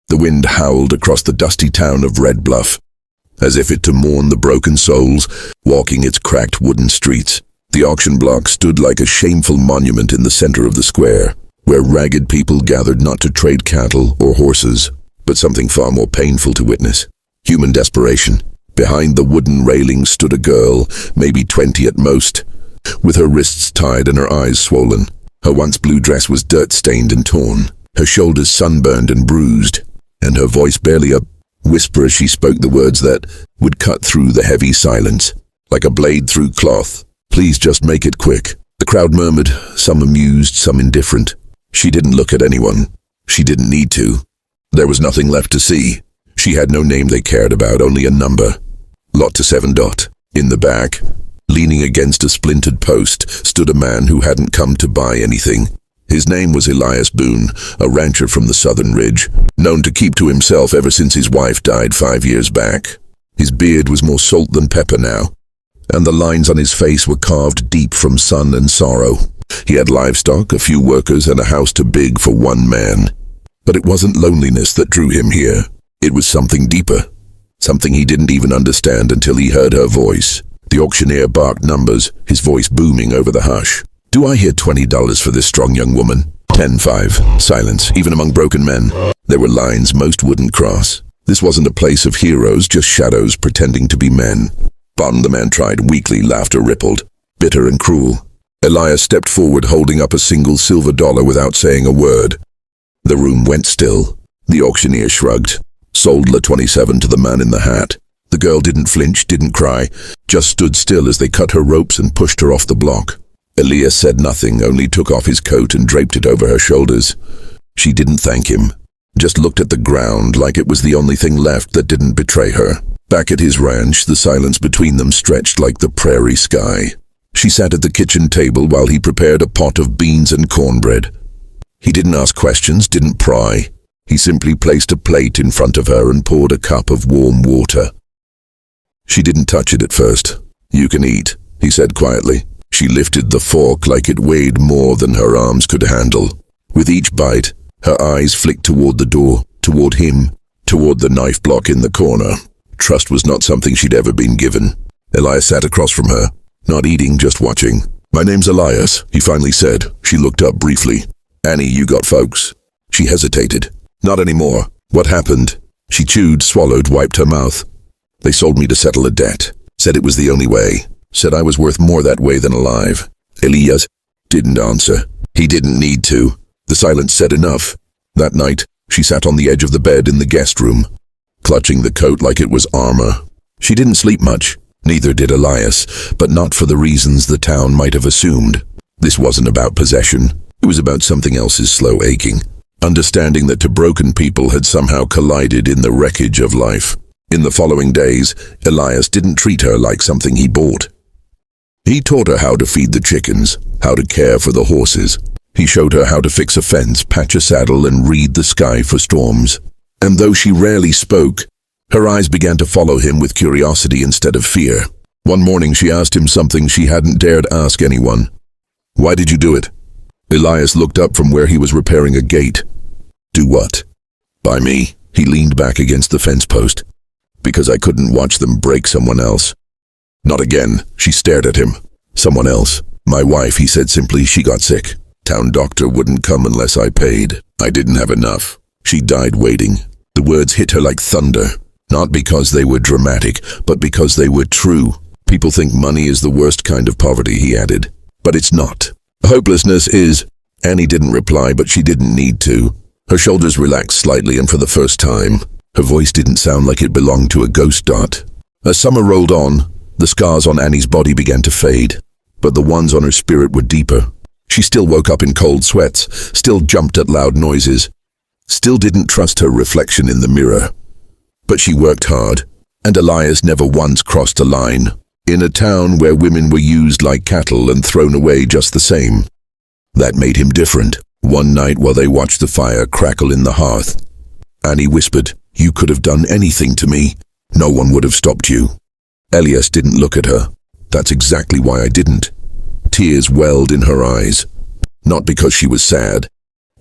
The wind howled across the dusty town of Red Bluff, as if it to mourn the broken souls walking its cracked wooden streets. The auction block stood like a shameful monument in the center of the square, where ragged people gathered not to trade cattle or horses, but something far more painful to witness: human desperation. Behind the wooden railing stood a girl, maybe 20 at most, with her wrists tied and her eyes swollen. Her once blue dress was dirt-stained and torn, her shoulders sunburned and bruised, and her voice barely a whisper as she spoke the words that would cut through the heavy silence, like a blade through cloth. "Please just make it quick." The crowd murmured, some amused, some indifferent. She didn't look at anyone. She didn't need to. There was nothing left to see. She had no name they cared about, only a number. Lot to 7. In the back, leaning against a splintered post, stood a man who hadn't come to buy anything. His name was Elias Boon, a rancher from the southern ridge, known to keep to himself ever since his wife died 5 years back. His beard was more salt than pepper now, and the lines on his face were carved deep from sun and sorrow. He had livestock, a few workers, and a house too big for one man. But it wasn't loneliness that drew him here. It was something deeper, something he didn't even understand until he heard her voice. The auctioneer barked numbers, his voice booming over the hush. "Do I hear $20 for this strong young woman?" 10-5. Silence, even among broken men. There were lines most wouldn't cross. This wasn't a place of heroes, just shadows pretending to be men. "Bon," the man tried weakly. Laughter rippled, bitter and cruel. Elias stepped forward, holding up a single silver dollar without saying a word. The room went still. The auctioneer shrugged. "Sold La 27 to the man in the hat." The girl didn't flinch, didn't cry, just stood still as they cut her ropes and pushed her off the block. Elias said nothing, only took off his coat and draped it over her shoulders. She didn't thank him, just looked at the ground like it was the only thing left that didn't betray her. Back at his ranch, the silence between them stretched like the prairie sky. She sat at the kitchen table while he prepared a pot of beans and cornbread. He didn't ask questions, didn't pry. He simply placed a plate in front of her and poured a cup of warm water. She didn't touch it at first. "You can eat," he said quietly. She lifted the fork like it weighed more than her arms could handle. With each bite, her eyes flicked toward the door, toward him, toward the knife block in the corner. Trust was not something she'd ever been given. Elias sat across from her, not eating, just watching. "My name's Elias," he finally said. She looked up briefly. "Annie, you got folks?" She hesitated. "Not anymore." "What happened?" She chewed, swallowed, wiped her mouth. "They sold me to settle a debt. Said it was the only way. Said I was worth more that way than alive." Elias didn't answer. He didn't need to. The silence said enough. That night, she sat on the edge of the bed in the guest room, clutching the coat like it was armor. She didn't sleep much. Neither did Elias, but not for the reasons the town might have assumed. This wasn't about possession. It was about something else's slow aching. Understanding that two broken people had somehow collided in the wreckage of life. In the following days, Elias didn't treat her like something he bought. He taught her how to feed the chickens, how to care for the horses. He showed her how to fix a fence, patch a saddle, and read the sky for storms. And though she rarely spoke, her eyes began to follow him with curiosity instead of fear. One morning she asked him something she hadn't dared ask anyone. "Why did you do it?" Elias looked up from where he was repairing a gate. "Do what?" "By me." He leaned back against the fence post. "Because I couldn't watch them break someone else." "Not again." She stared at him. "Someone else." "My wife," he said simply. "She got sick. Town doctor wouldn't come unless I paid. I didn't have enough. She died waiting." The words hit her like thunder. Not because they were dramatic, but because they were true. "People think money is the worst kind of poverty," he added. "But it's not. Hopelessness is." Annie didn't reply, but she didn't need to. Her shoulders relaxed slightly, and for the first time, her voice didn't sound like it belonged to a ghost dot. As summer rolled on, the scars on Annie's body began to fade, but the ones on her spirit were deeper. She still woke up in cold sweats, still jumped at loud noises, still didn't trust her reflection in the mirror. But she worked hard, and Elias never once crossed a line. In a town where women were used like cattle and thrown away just the same. That made him different. One night while they watched the fire crackle in the hearth, Annie whispered, "You could have done anything to me. No one would have stopped you." Elias didn't look at her. "That's exactly why I didn't." Tears welled in her eyes. Not because she was sad,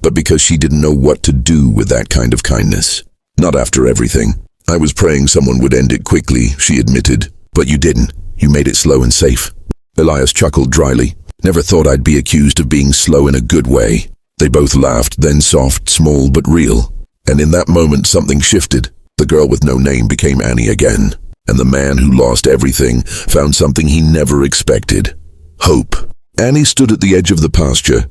but because she didn't know what to do with that kind of kindness. Not after everything. I was praying someone would end it quickly, she admitted. But you didn't. You made it slow and safe. Elias chuckled dryly. Never thought I'd be accused of being slow in a good way. They both laughed, then soft, small, but real. And in that moment something shifted. The girl with no name became Annie again. And the man who lost everything found something he never expected. Hope. Annie stood at the edge of the pasture,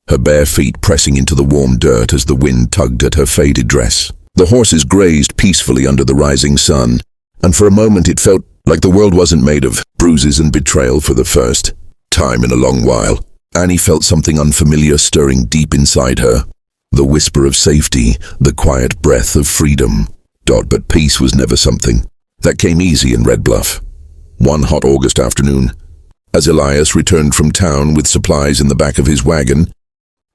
her bare feet pressing into the warm dirt as the wind tugged at her faded dress. The horses grazed peacefully under the rising sun, and for a moment it felt like the world wasn't made of bruises and betrayal for the first time in a long while. Annie felt something unfamiliar stirring deep inside her. The whisper of safety, the quiet breath of freedom. But peace was never something that came easy in Red Bluff. One hot August afternoon, as Elias returned from town with supplies in the back of his wagon,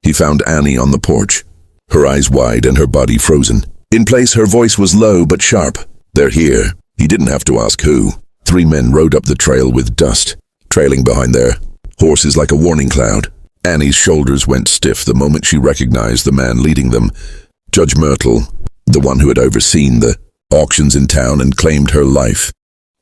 he found Annie on the porch, her eyes wide and her body frozen. In place, her voice was low but sharp. "They're here." He didn't have to ask who. 3 men rode up the trail with dust trailing behind their horses like a warning cloud. Annie's shoulders went stiff the moment she recognized the man leading them. Judge Myrtle, the one who had overseen the auctions in town and claimed her life,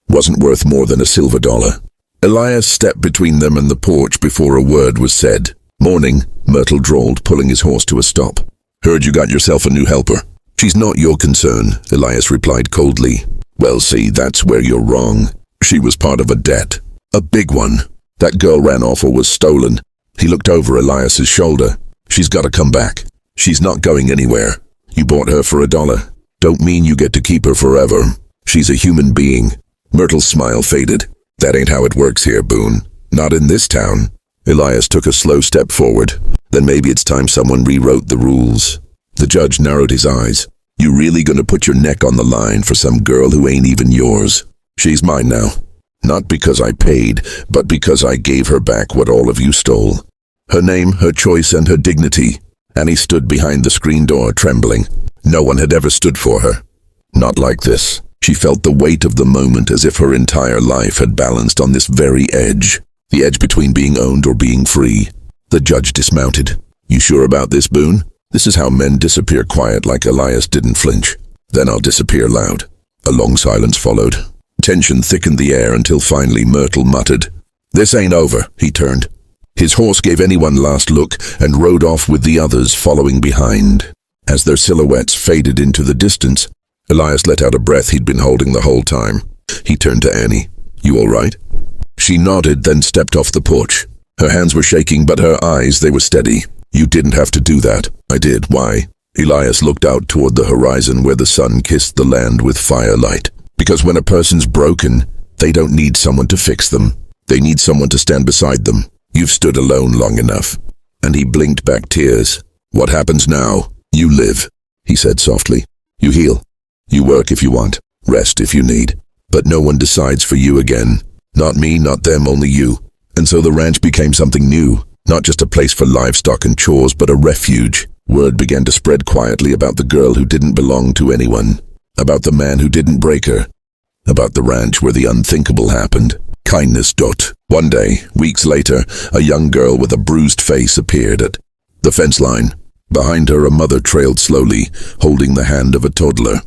wasn't worth more than a silver dollar. Elias stepped between them and the porch before a word was said. "Morning," Myrtle drawled, pulling his horse to a stop. "Heard you got yourself a new helper." "She's not your concern," Elias replied coldly. "Well, see, that's where you're wrong. She was part of a debt. A big one. That girl ran off or was stolen." He looked over Elias's shoulder. "She's got to come back. She's not going anywhere. You bought her for $1. Don't mean you get to keep her forever. She's a human being." Myrtle's smile faded. "That ain't how it works here, Boon. Not in this town." Elias took a slow step forward. "Then maybe it's time someone rewrote the rules." The judge narrowed his eyes. "You really gonna put your neck on the line for some girl who ain't even yours? She's mine now. Not because I paid, but because I gave her back what all of you stole. Her name, her choice, and her dignity." Annie stood behind the screen door, trembling. No one had ever stood for her. Not like this. She felt the weight of the moment as if her entire life had balanced on this very edge. The edge between being owned or being free. The judge dismounted. "You sure about this, Boon? This is how men disappear quiet, like Elias didn't flinch. Then I'll disappear loud." A long silence followed. Tension thickened the air until finally Myrtle muttered, "This ain't over." He turned. His horse gave any one last look and rode off with the others following behind. As their silhouettes faded into the distance, Elias let out a breath he'd been holding the whole time. He turned to Annie. "You all right?" She nodded, then stepped off the porch. Her hands were shaking, but her eyes, they were steady. "You didn't have to do that." "I did. Why?" Elias looked out toward the horizon where the sun kissed the land with firelight. "Because when a person's broken, they don't need someone to fix them. They need someone to stand beside them. You've stood alone long enough." And he blinked back tears. "What happens now? You live," he said softly. "You heal. You work if you want. Rest if you need. But no one decides for you again. Not me, not them, only you." And so the ranch became something new. Not just a place for livestock and chores, but a refuge. Word began to spread quietly about the girl who didn't belong to anyone. About the man who didn't break her. About the ranch where the unthinkable happened. Kindness. One day, weeks later, a young girl with a bruised face appeared at the fence line. Behind her, a mother trailed slowly, holding the hand of a toddler.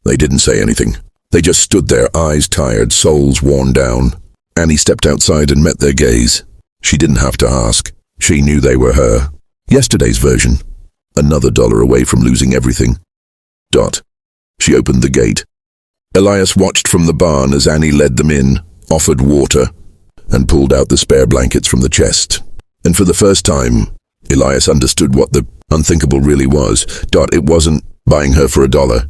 They didn't say anything. They just stood there, eyes tired, souls worn down. Annie stepped outside and met their gaze. She didn't have to ask. She knew they were her. Yesterday's version. Another $1 away from losing everything. She opened the gate. Elias watched from the barn as Annie led them in, offered water, and pulled out the spare blankets from the chest. And for the first time, Elias understood what the unthinkable really was. It wasn't buying her for $1.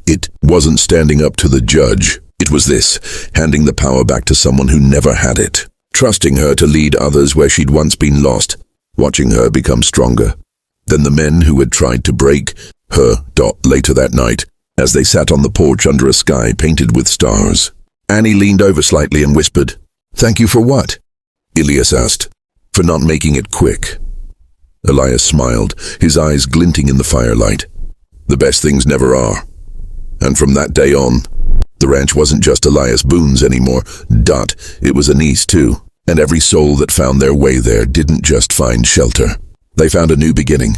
It wasn't standing up to the judge. It was this, handing the power back to someone who never had it. Trusting her to lead others where she'd once been lost. Watching her become stronger than the men who had tried to break her. Later that night, as they sat on the porch under a sky painted with stars, Annie leaned over slightly and whispered, "Thank you for what?" Elias asked. "For not making it quick." Elias smiled, his eyes glinting in the firelight. "The best things never are." And from that day on, the ranch wasn't just Elias Boon's anymore. It was Annie's too. And every soul that found their way there didn't just find shelter. They found a new beginning.